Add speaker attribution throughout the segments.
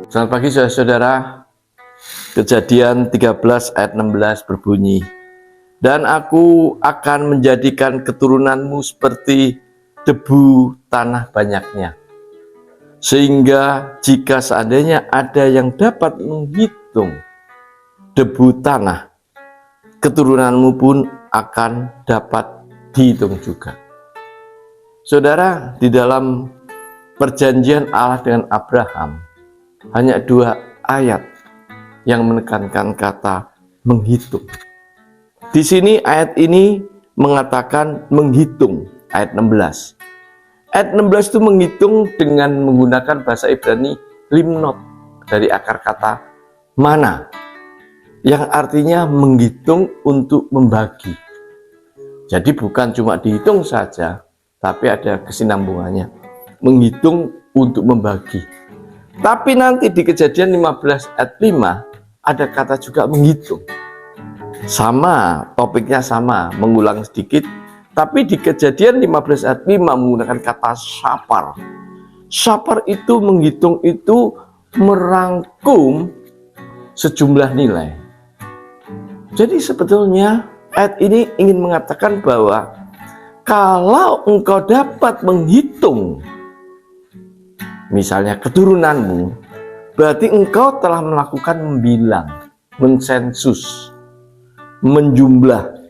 Speaker 1: Selamat pagi saudara-saudara. Kejadian 13 ayat 16 berbunyi, dan aku akan menjadikan keturunanmu seperti debu tanah banyaknya, sehingga jika seandainya ada yang dapat menghitung debu tanah, keturunanmu pun akan dapat dihitung juga. Saudara, di dalam perjanjian Allah dengan Abraham hanya 2 ayat yang menekankan kata menghitung. Di sini ayat ini mengatakan menghitung, ayat 16. Ayat 16 itu menghitung dengan menggunakan bahasa Ibrani limnot, dari akar kata mana, yang artinya menghitung untuk membagi. Jadi bukan cuma dihitung saja, tapi ada kesinambungannya. Menghitung untuk membagi. Tapi nanti di Kejadian 15 ayat 5 ada kata juga menghitung. Sama, topiknya sama, mengulang sedikit. Tapi di Kejadian 15 ayat 5 menggunakan kata syapar. Syapar itu menghitung, itu merangkum sejumlah nilai. Jadi sebetulnya ayat ini ingin mengatakan bahwa kalau engkau dapat menghitung misalnya keturunanmu, berarti engkau telah melakukan membilang, mensensus, menjumlah,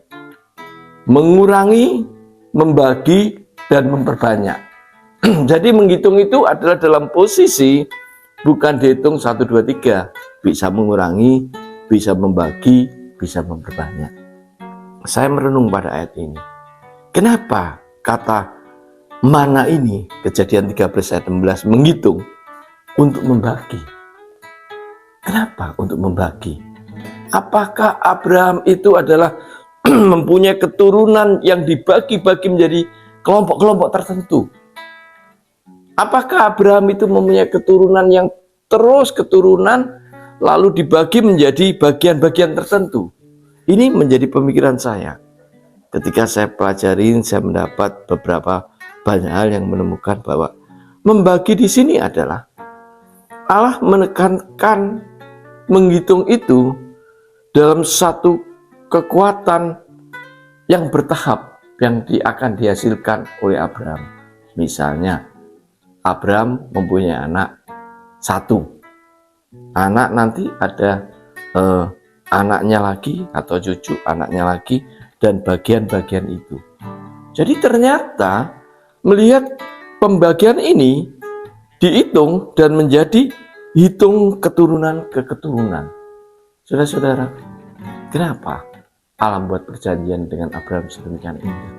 Speaker 1: mengurangi, membagi, dan memperbanyak. Jadi menghitung itu adalah dalam posisi bukan dihitung 1, 2, 3, bisa mengurangi, bisa membagi, bisa memperbanyak. Saya merenung pada ayat ini. Kenapa kata mana ini, Kejadian 13 ayat 16, menghitung untuk membagi? Kenapa untuk membagi? Apakah Abraham itu adalah mempunyai keturunan yang dibagi-bagi menjadi kelompok-kelompok tertentu? Apakah Abraham itu mempunyai keturunan yang terus keturunan lalu dibagi menjadi bagian-bagian tertentu? Ini menjadi pemikiran saya. Ketika saya pelajarin, saya mendapat beberapa banyak hal yang menemukan bahwa membagi di sini adalah Allah menekankan menghitung itu dalam satu kekuatan yang bertahap yang akan dihasilkan oleh Abraham. Misalnya Abraham mempunyai anak 1, anak nanti ada anaknya lagi atau cucu anaknya lagi, dan bagian-bagian itu. Jadi ternyata melihat pembagian ini dihitung dan menjadi hitung keturunan ke keturunan. Saudara-saudara, kenapa Allah buat perjanjian dengan Abraham sedemikian indah?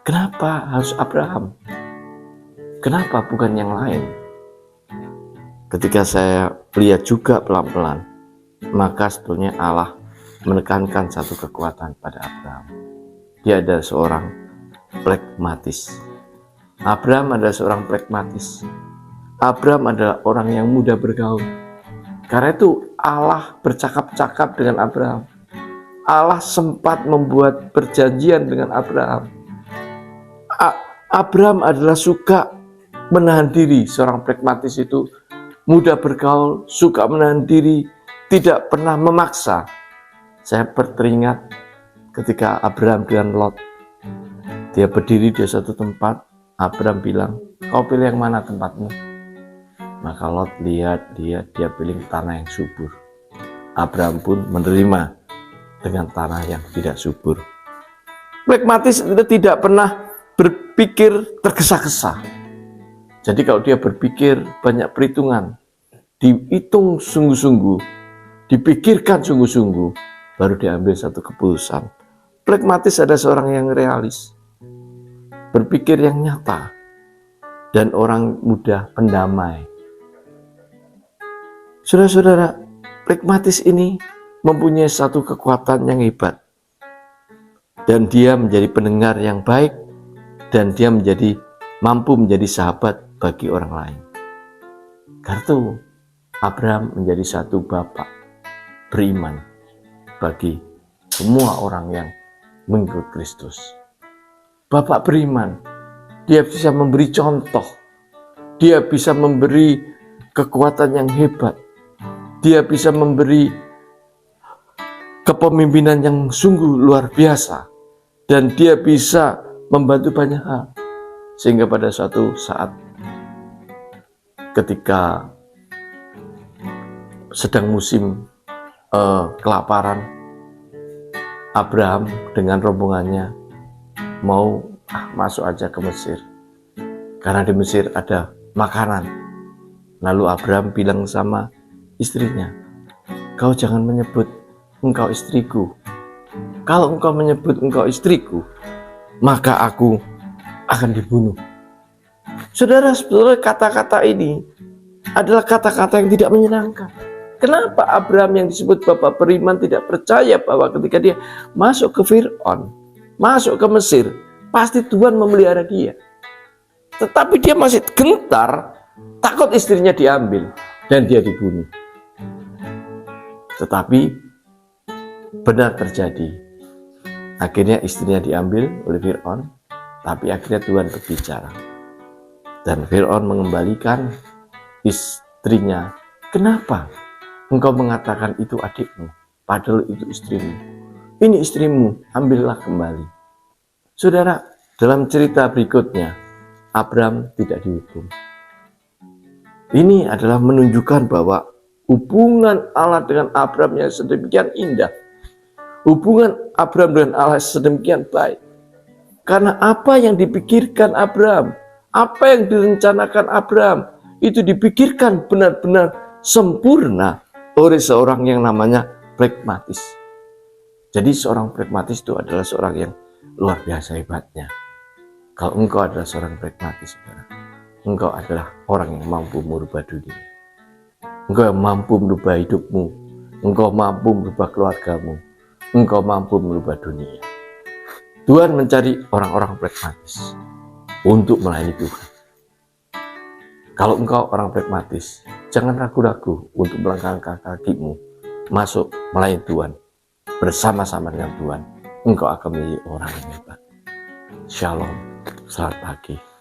Speaker 1: Kenapa harus Abraham? Kenapa bukan yang lain? Ketika saya lihat juga pelan-pelan, maka sebetulnya Allah menekankan satu kekuatan pada Abraham. Dia adalah seorang pragmatis. Abraham adalah seorang pragmatis. Abraham adalah orang yang mudah bergaul. Karena itu Allah bercakap-cakap dengan Abraham. Allah sempat membuat perjanjian dengan Abraham. Abraham adalah suka menahan diri. Seorang pragmatis itu mudah bergaul, suka menahan diri, tidak pernah memaksa. Saya teringat ketika Abraham dengan Lot. Dia berdiri di satu tempat, Abraham bilang, kau pilih yang mana tempatmu? Maka Lot lihat, dia pilih tanah yang subur. Abraham pun menerima dengan tanah yang tidak subur. Pragmatis tidak pernah berpikir tergesa-gesa. Jadi kalau dia berpikir banyak perhitungan, dihitung sungguh-sungguh, dipikirkan sungguh-sungguh, baru diambil satu keputusan. Pragmatis adalah seorang yang realis, berpikir yang nyata, dan orang mudah pendamai. Saudara-saudara, pragmatis ini mempunyai satu kekuatan yang hebat, dan dia menjadi pendengar yang baik, dan dia mampu menjadi sahabat bagi orang lain. Karena itu Abraham menjadi satu bapak beriman bagi semua orang yang mengikut Kristus. Bapak beriman, dia bisa memberi contoh, dia bisa memberi kekuatan yang hebat. Dia bisa memberi kepemimpinan yang sungguh luar biasa. Dan dia bisa membantu banyak hal. Sehingga pada suatu saat ketika sedang musim kelaparan, Abraham dengan rombongannya mau masuk aja ke Mesir. Karena di Mesir ada makanan. Lalu Abraham bilang sama istrinya, "Kau jangan menyebut engkau istriku. Kalau engkau menyebut engkau istriku, maka aku akan dibunuh." Saudara, sebetulnya kata-kata ini adalah kata-kata yang tidak menyenangkan. Kenapa Abraham yang disebut bapak beriman tidak percaya bahwa ketika dia masuk ke Fir'aun, masuk ke Mesir, pasti Tuhan memelihara dia. Tetapi dia masih gentar, takut istrinya diambil dan dia dibunuh. Tetapi benar terjadi. Akhirnya istrinya diambil oleh Fir'aun, tapi akhirnya Tuhan berbicara. Dan Fir'aun mengembalikan istrinya. "Kenapa engkau mengatakan itu adikmu, padahal itu istrimu? Ini istrimu, ambillah kembali." Saudara, dalam cerita berikutnya, Abraham tidak dihukum. Ini adalah menunjukkan bahwa hubungan Allah dengan Abraham yang sedemikian indah. Hubungan Abraham dengan Allah sedemikian baik. Karena apa yang dipikirkan Abraham, apa yang direncanakan Abraham, itu dipikirkan benar-benar sempurna oleh seorang yang namanya pragmatis. Jadi seorang pragmatis itu adalah seorang yang luar biasa hebatnya. Kalau engkau adalah seorang pragmatis, saudara, engkau adalah orang yang mampu merubah dunia. Engkau yang mampu merubah hidupmu. Engkau mampu merubah keluargamu. Engkau mampu merubah dunia. Tuhan mencari orang-orang pragmatis untuk melayani Tuhan. Kalau engkau orang pragmatis, jangan ragu-ragu untuk melangkahkan kakimu masuk melayani Tuhan. Bersama-sama dengan Tuhan, engkau akan menjadi orang yang hebat. Shalom, selamat pagi.